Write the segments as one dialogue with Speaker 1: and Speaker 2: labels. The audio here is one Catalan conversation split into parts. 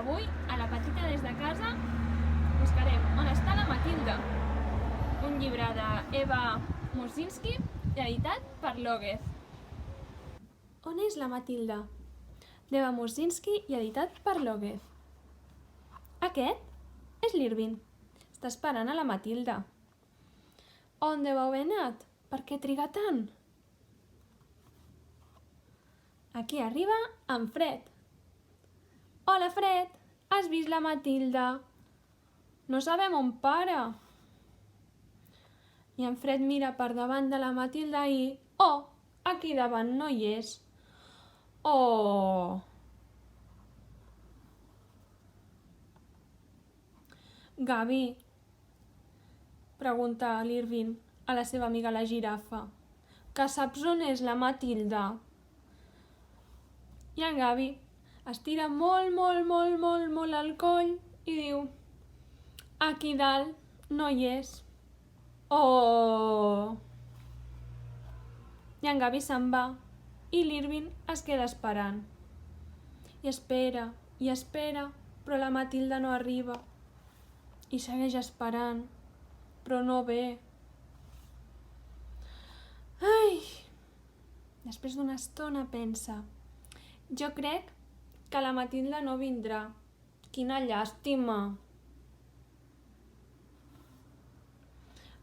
Speaker 1: Avui, a la petita des de casa, buscarem On està la Matilda? Un llibre d'Eva Murzinski, editat per Lóguez. On és la Matilda? D'Eva Murzinski i editat per Lóguez. Aquest és l'Irving. Està esperant a la Matilda. On deu haver anat? Per què triga tant? Aquí arriba en Fred. Hola, Fred! Has vist la Matilda? No sabem on para. I en Fred mira per davant de la Matilda i... Oh! Aquí davant no hi és. Oh! Gavi, pregunta l'Irving a la seva amiga la girafa, que saps on és la Matilda? I en Gavi estira molt el coll i diu: aquí dalt no hi és. Oh! I en Gavi se'n va i l'Irving es queda esperant. I espera, però la Matilda no arriba. I segueix esperant, però no ve. Ai! Després d'una estona pensa: jo crec que la Matilda no vindrà. Quina llàstima!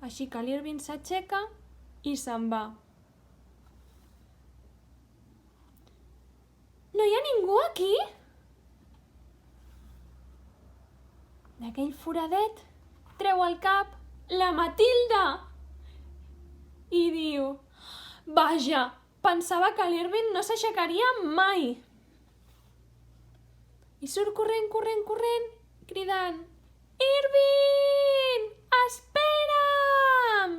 Speaker 1: Així que l'Irving s'aixeca i se'n va. No hi ha ningú aquí? D'aquell foradet treu el cap la Matilda i diu: vaja, pensava que l'Irving no s'aixecaria mai. I surt corrent, cridant: Irving, espera'm!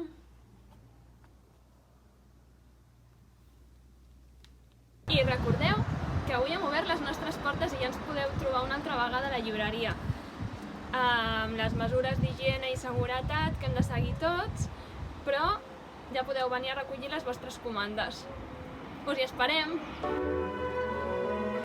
Speaker 1: I recordeu que avui hem obert les nostres portes i ja ens podeu trobar una altra vegada a la llibreria, amb les mesures d'higiene i seguretat que hem de seguir tots, però ja podeu venir a recollir les vostres comandes. Us hi esperem!